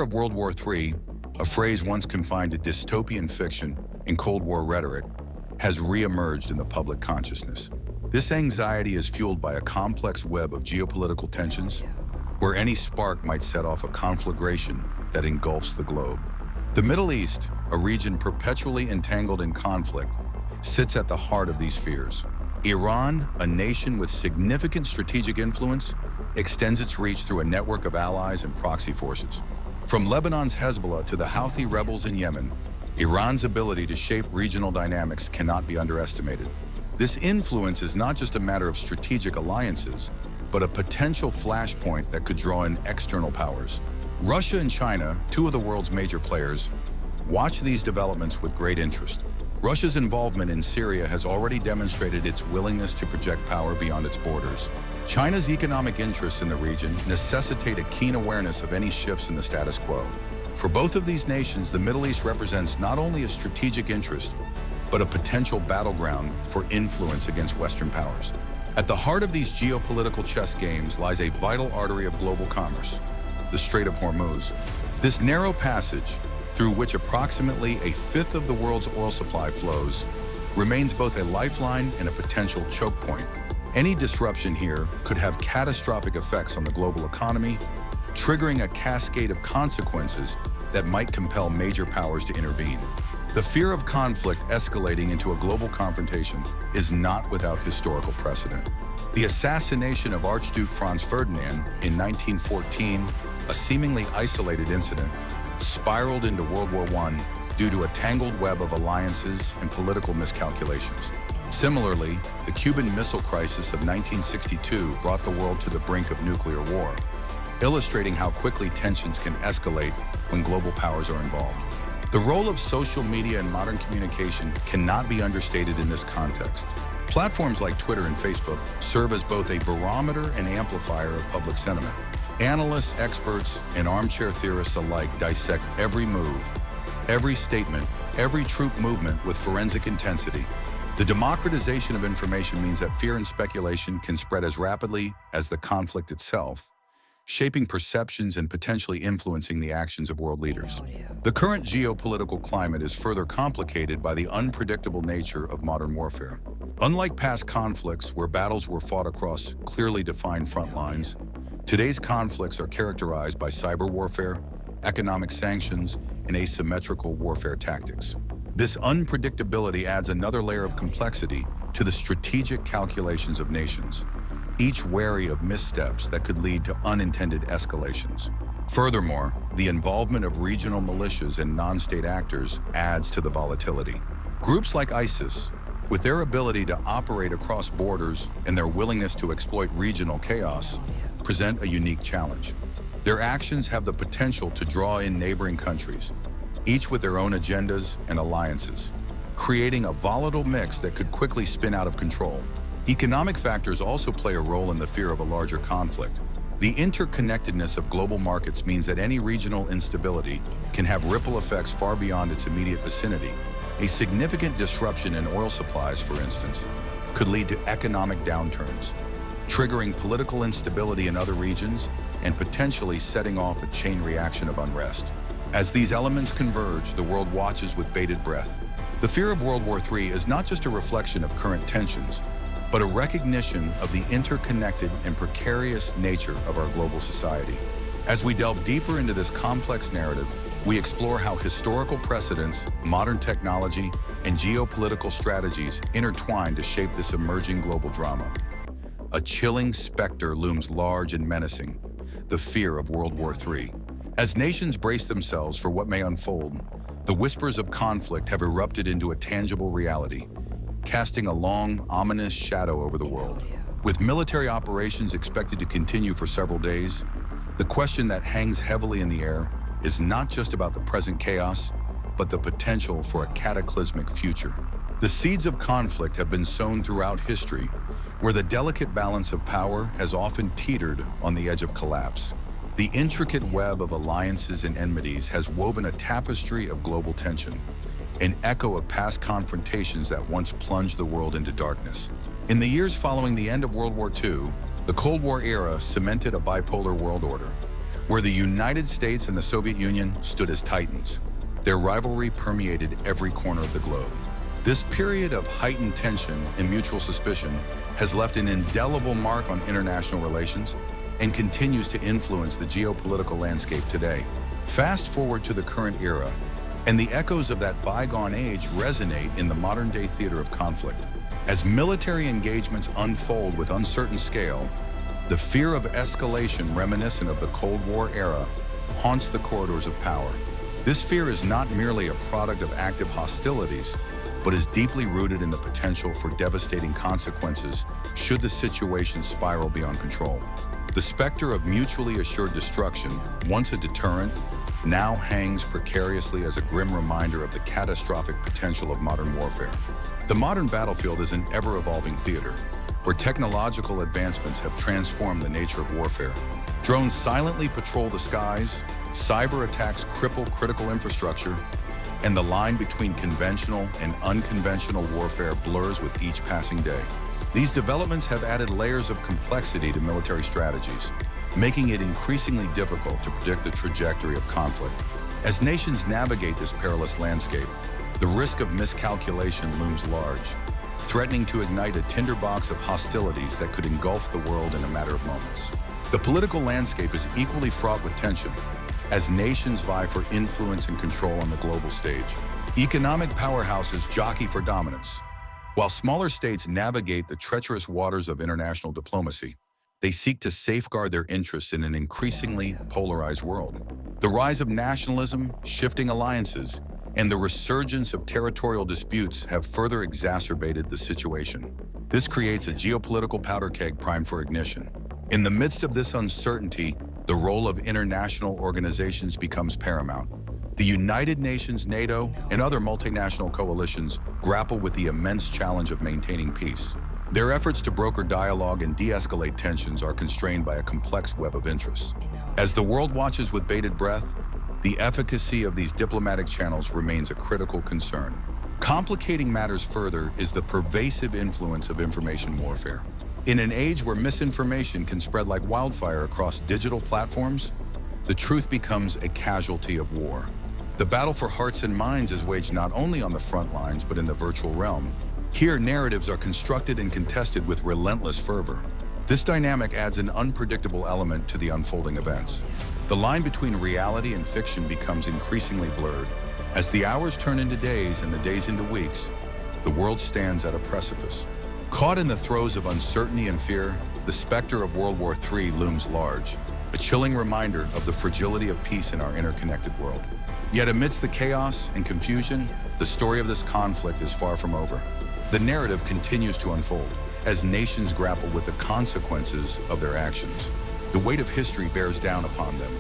Of World War III, a phrase once confined to dystopian fiction and Cold War rhetoric, has re-emerged in the public consciousness. This anxiety is fueled by a complex web of geopolitical tensions, where any spark might set off a conflagration that engulfs the globe. The Middle East, a region perpetually entangled in conflict, sits at the heart of these fears. Iran, a nation with significant strategic influence, extends its reach through a network of allies and proxy forces. From Lebanon's Hezbollah to the Houthi rebels in Yemen, Iran's ability to shape regional dynamics cannot be underestimated. This influence is not just a matter of strategic alliances, but a potential flashpoint that could draw in external powers. Russia and China, two of the world's major players, watch these developments with great interest. Russia's involvement in Syria has already demonstrated its willingness to project power beyond its borders. China's economic interests in the region necessitate a keen awareness of any shifts in the status quo. For both of these nations, the Middle East represents not only a strategic interest, but a potential battleground for influence against Western powers. At the heart of these geopolitical chess games lies a vital artery of global commerce, the Strait of Hormuz. This narrow passage, through which approximately a fifth of the world's oil supply flows, remains both a lifeline and a potential choke point. Any disruption here could have catastrophic effects on the global economy, triggering a cascade of consequences that might compel major powers to intervene. The fear of conflict escalating into a global confrontation is not without historical precedent. The assassination of Archduke Franz Ferdinand in 1914, a seemingly isolated incident, spiraled into World War I due to a tangled web of alliances and political miscalculations. Similarly, the Cuban Missile Crisis of 1962 brought the world to the brink of nuclear war, illustrating how quickly tensions can escalate when global powers are involved. The role of social media and modern communication cannot be understated in this context. Platforms like Twitter and Facebook serve as both a barometer and amplifier of public sentiment. Analysts, experts, and armchair theorists alike dissect every move, every statement, every troop movement with forensic intensity. The democratization of information means that fear and speculation can spread as rapidly as the conflict itself, shaping perceptions and potentially influencing the actions of world leaders. The current geopolitical climate is further complicated by the unpredictable nature of modern warfare. Unlike past conflicts where battles were fought across clearly defined front lines, today's conflicts are characterized by cyber warfare, economic sanctions, and asymmetrical warfare tactics. This unpredictability adds another layer of complexity to the strategic calculations of nations, each wary of missteps that could lead to unintended escalations. Furthermore, the involvement of regional militias and non-state actors adds to the volatility. Groups like ISIS, with their ability to operate across borders and their willingness to exploit regional chaos, present a unique challenge. Their actions have the potential to draw in neighboring countries, each with their own agendas and alliances, creating a volatile mix that could quickly spin out of control. Economic factors also play a role in the fear of a larger conflict. The interconnectedness of global markets means that any regional instability can have ripple effects far beyond its immediate vicinity. A significant disruption in oil supplies, for instance, could lead to economic downturns, triggering political instability in other regions and potentially setting off a chain reaction of unrest. As these elements converge, the world watches with bated breath. The fear of World War III is not just a reflection of current tensions, but a recognition of the interconnected and precarious nature of our global society. As we delve deeper into this complex narrative, we explore how historical precedents, modern technology, and geopolitical strategies intertwine to shape this emerging global drama. A chilling specter looms large and menacing, the fear of World War III. As nations brace themselves for what may unfold, the whispers of conflict have erupted into a tangible reality, casting a long, ominous shadow over the world. With military operations expected to continue for several days, the question that hangs heavily in the air is not just about the present chaos, but the potential for a cataclysmic future. The seeds of conflict have been sown throughout history, where the delicate balance of power has often teetered on the edge of collapse. The intricate web of alliances and enmities has woven a tapestry of global tension, an echo of past confrontations that once plunged the world into darkness. In the years following the end of World War II, the Cold War era cemented a bipolar world order, where the United States and the Soviet Union stood as titans. Their rivalry permeated every corner of the globe. This period of heightened tension and mutual suspicion has left an indelible mark on international relations and continues to influence the geopolitical landscape today. Fast forward to the current era, and the echoes of that bygone age resonate in the modern-day theater of conflict. As military engagements unfold with uncertain scale, the fear of escalation reminiscent of the Cold War era haunts the corridors of power. This fear is not merely a product of active hostilities, but is deeply rooted in the potential for devastating consequences should the situation spiral beyond control. The specter of mutually assured destruction, once a deterrent, now hangs precariously as a grim reminder of the catastrophic potential of modern warfare. The modern battlefield is an ever-evolving theater, where technological advancements have transformed the nature of warfare. Drones silently patrol the skies, cyber attacks cripple critical infrastructure, and the line between conventional and unconventional warfare blurs with each passing day. These developments have added layers of complexity to military strategies, making it increasingly difficult to predict the trajectory of conflict. As nations navigate this perilous landscape, the risk of miscalculation looms large, threatening to ignite a tinderbox of hostilities that could engulf the world in a matter of moments. The political landscape is equally fraught with tension, as nations vie for influence and control on the global stage. Economic powerhouses jockey for dominance, while smaller states navigate the treacherous waters of international diplomacy. They seek to safeguard their interests in an increasingly polarized world. The rise of nationalism, shifting alliances, and the resurgence of territorial disputes have further exacerbated the situation. This creates a geopolitical powder keg primed for ignition. In the midst of this uncertainty, the role of international organizations becomes paramount. The United Nations, NATO, and other multinational coalitions grapple with the immense challenge of maintaining peace. Their efforts to broker dialogue and de-escalate tensions are constrained by a complex web of interests. As the world watches with bated breath, the efficacy of these diplomatic channels remains a critical concern. Complicating matters further is the pervasive influence of information warfare. In an age where misinformation can spread like wildfire across digital platforms, the truth becomes a casualty of war. The battle for hearts and minds is waged not only on the front lines but in the virtual realm. Here, narratives are constructed and contested with relentless fervor. This dynamic adds an unpredictable element to the unfolding events. The line between reality and fiction becomes increasingly blurred. As the hours turn into days and the days into weeks, the world stands at a precipice. Caught in the throes of uncertainty and fear, the specter of World War III looms large, a chilling reminder of the fragility of peace in our interconnected world. Yet amidst the chaos and confusion, the story of this conflict is far from over. The narrative continues to unfold as nations grapple with the consequences of their actions. The weight of history bears down upon them,